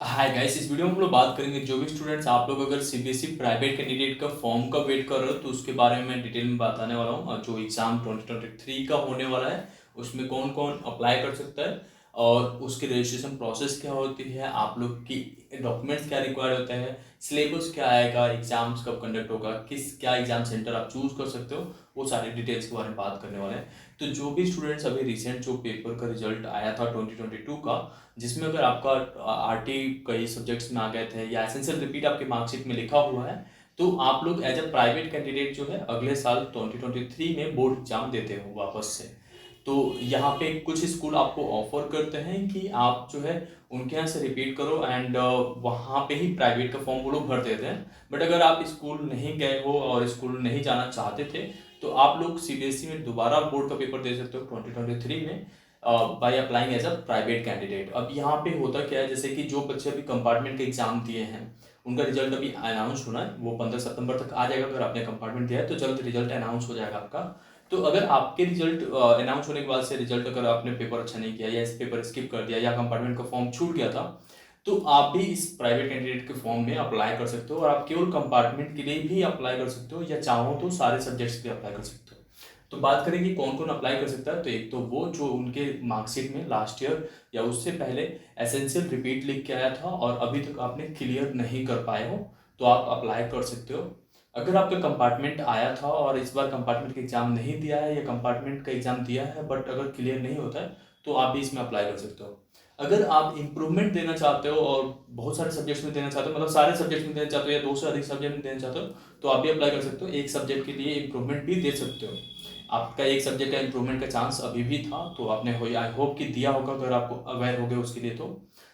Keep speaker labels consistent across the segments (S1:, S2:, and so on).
S1: Hi guys, इस video में हम लोग बात करेंगे जो भी स्टूडेंट्स आप लोग अगर सीबीएसई प्राइवेट कैंडिडेट का फॉर्म का वेट कर रहे हो तो उसके बारे में मैं डिटेल में बताने वाला हूँ। और जो एग्ज़ाम 2023 का होने वाला है उसमें कौन कौन अप्लाई कर सकता है और उसकी रजिस्ट्रेशन प्रोसेस क्या होती है, आप लोग की डॉक्यूमेंट्स क्या रिक्वायर्ड होते हैं, सिलेबस क्या आएगा, एग्जाम्स कब कंडक्ट होगा, क्या एग्जाम सेंटर आप चूज कर सकते हो, वो सारे डिटेल्स के बारे में बात करने वाले हैं। तो जो भी स्टूडेंट्स अभी रिसेंट जो पेपर का रिजल्ट आया था 2022 का, जिसमें अगर आपका आरटी कई सब्जेक्ट्स में आ गए थे या एसेंशियल रिपीट आपके मार्कशीट में लिखा हुआ है, तो आप लोग एज अ प्राइवेट कैंडिडेट जो है अगले साल 2023 में बोर्ड एग्जाम देते हो वापस से। तो यहाँ पे कुछ स्कूल आपको ऑफर करते हैं कि आप जो है उनके यहाँ से रिपीट करो एंड वहाँ पे ही प्राइवेट का फॉर्म वो लोग भर देते हैं। बट अगर आप स्कूल नहीं गए हो और स्कूल नहीं जाना चाहते थे तो आप लोग सीबीएसई में दोबारा बोर्ड का पेपर दे सकते हो 2023 में by applying as a private candidate. अब यहाँ पे होता क्या है, जैसे कि जो बच्चे अभी कंपार्टमेंट के एग्जाम दिए हैं उनका रिजल्ट अभी अनाउंस होना है, वो 15 सितंबर तक आ जाएगा। अगर आपने कंपार्टमेंट दिया है तो जल्द रिजल्ट अनाउंस हो जाएगा आपका। तो अगर आपके रिजल्ट अनाउंस होने के बाद से रिजल्ट अगर आपने पेपर अच्छा नहीं किया या इस पेपर स्किप कर दिया या कंपार्टमेंट का फॉर्म छूट गया था, तो आप भी इस प्राइवेट कैंडिडेट के फॉर्म में अप्लाई कर सकते हो और आप केवल कंपार्टमेंट के लिए भी अप्लाई कर सकते हो या चाहो तो सारे सब्जेक्ट्स के लिए अप्लाई कर सकते हो। तो बात करें कि कौन कौन अप्लाई कर सकता है, तो एक तो वो जो उनके मार्कशीट में लास्ट ईयर या उससे पहले एसेंशियल रिपीट लिख के आया था और अभी तक आपने क्लियर नहीं कर पाए हो, तो आप अप्लाई कर सकते हो। अगर आपका कंपार्टमेंट आया था और इस बार कंपार्टमेंट का एग्जाम नहीं दिया है या कंपार्टमेंट का एग्जाम दिया है बट अगर क्लियर नहीं होता है, तो आप भी इसमें अप्लाई कर सकते हो। अगर आप इम्प्रूवमेंट देना चाहते हो और बहुत सारे सब्जेक्ट्स में देना चाहते हो, मतलब सारे सब्जेक्ट में देना चाहते हो या दो से अधिक सब्जेक्ट में देना चाहते हो, तो आप भी अप्लाई कर सकते हो। एक सब्जेक्ट के लिए इम्प्रूवमेंट भी दे सकते हो। आपका एक सब्जेक्ट का इम्प्रूवमेंट का चांस अभी भी था, तो आपने हो आई होप कि दिया होगा अगर आपको अवेयर हो गए उसके लिए। तो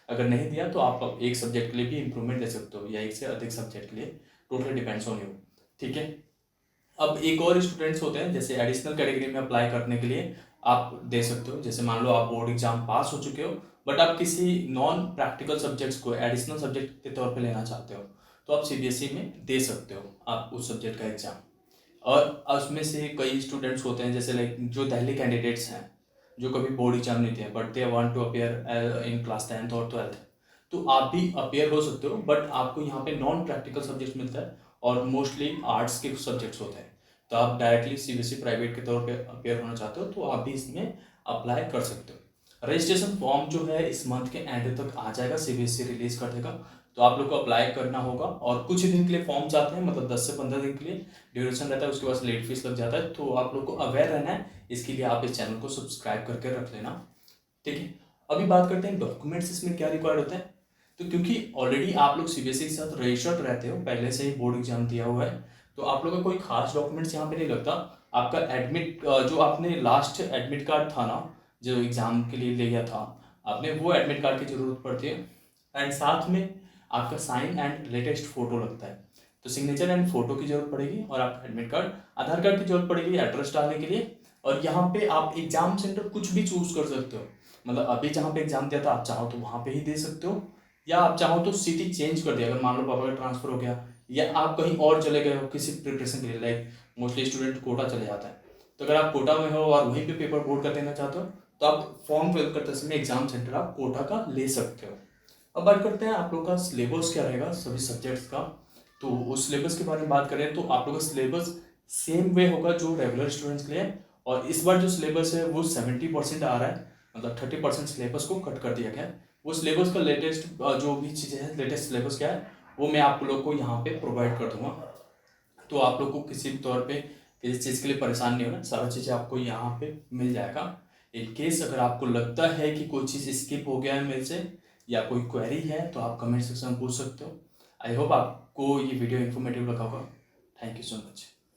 S1: अगर नहीं दिया तो आप एक सब्जेक्ट के लिए भी इम्प्रूवमेंट दे सकते हो या एक से अधिक सब्जेक्ट के लिए, टोटली डिपेंड्स ऑन यू। ठीक है। अब एक और स्टूडेंट्स होते हैं जैसे एडिशनल कैटेगरी में अप्लाई करने के लिए आप दे सकते हो। जैसे मान लो आप बोर्ड एग्जाम पास हो चुके हो बट आप किसी नॉन प्रैक्टिकल सब्जेक्ट्स को एडिशनल सब्जेक्ट के तौर पे लेना चाहते हो, तो आप सीबीएसई में दे सकते हो आप उस सब्जेक्ट का एग्जाम। और उसमें से कई स्टूडेंट्स होते हैं जैसे लाइक जो दिल्ली कैंडिडेट्स हैं जो कभी बोर्ड एग्जाम नहीं दिए but they want to appear in class 10th और 12th, तो आप भी अपेयर हो सकते हो। बट आपको यहाँ पे नॉन प्रैक्टिकल सब्जेक्ट मिलता है और मोस्टली आर्ट्स के सब्जेक्ट्स होते हैं। तो आप डायरेक्टली सीबीएसई प्राइवेट के तौर पे अपेयर होना चाहते हो तो आप भी इसमें अप्लाई कर सकते हो। रजिस्ट्रेशन फॉर्म जो है इस मंथ के एंड तक आ जाएगा, सीबीएसई रिलीज कर देगा। तो आप लोग को अप्लाई करना होगा और कुछ ही दिन के लिए फॉर्म जाते हैं, मतलब 10 से 15 दिन के लिए ड्यूरेशन रहता है, उसके बाद लेट फीस लग जाता है। तो आप लोग को अवेयर रहना है, इसके लिए आप इस चैनल को सब्सक्राइब करके रख लेना। ठीक है। अभी बात करते हैं डॉक्यूमेंट्स इसमें क्या रिक्वायर्ड होता है। तो क्योंकि ऑलरेडी आप लोग सीबीएसई के साथ रजिस्टर्ड रहते हो, पहले से ही बोर्ड एग्जाम दिया हुआ है, तो आप लोग का कोई खास डॉक्यूमेंट्स यहाँ पे नहीं लगता। आपका एडमिट जो आपने लास्ट एडमिट कार्ड था ना, जो एग्जाम के लिए ले गया था आपने, वो एडमिट कार्ड की जरूरत पड़ती है। एंड साथ में आपका साइन एंड लेटेस्ट फोटो लगता है। तो सिग्नेचर एंड फोटो की जरूरत पड़ेगी और आपका एडमिट कार्ड, आधार कार्ड की जरूरत पड़ेगी एड्रेस डालने के लिए। और यहाँ पे आप एग्जाम सेंटर कुछ भी चूज कर सकते हो, मतलब अभी जहाँ पे एग्जाम दिया था आप चाहो तो वहाँ पे ही दे सकते हो या आप चाहो तो सिटी चेंज कर दिया। अगर मान लो पापा का ट्रांसफर हो गया या आप कहीं और चले गए हो किसी प्रिपरेशन के लिए, लाइक मोस्टली स्टूडेंट कोटा चले जाता है, तो अगर आप कोटा में हो और वहीं पे पेपर बोर्ड का देना चाहते हो तो आप फॉर्म फिल करते समय एग्जाम सेंटर आप कोटा का ले सकते हो। अब बात करते हैं आप लोग का सिलेबस क्या रहेगा सभी सब्जेक्ट्स का। तो उस सिलेबस के बारे में बात करें तो आप लोग का सिलेबस सेम वे होगा जो रेगुलर स्टूडेंट्स के लिए। और इस बार जो सिलेबस है वो 70% आ रहा है, मतलब 30% सिलेबस को कट कर दिया गया है। वो सिलेबस का लेटेस्ट जो भी चीज़ें हैं, लेटेस्ट सिलेबस क्या है वो मैं आप लोग को यहाँ पे प्रोवाइड कर दूंगा। तो आप लोग को किसी भी तौर पे किसी चीज़ के लिए परेशान नहीं होना, सारा चीज़ें आपको यहाँ पे मिल जाएगा। इन केस अगर आपको लगता है कि कोई चीज़ स्किप हो गया है मेरे से या कोई क्वेरी है तो आप कमेंट सेक्शन में पूछ सकते हो। आई होप आपको ये वीडियो इन्फॉर्मेटिव लगा होगा। Thank you so much.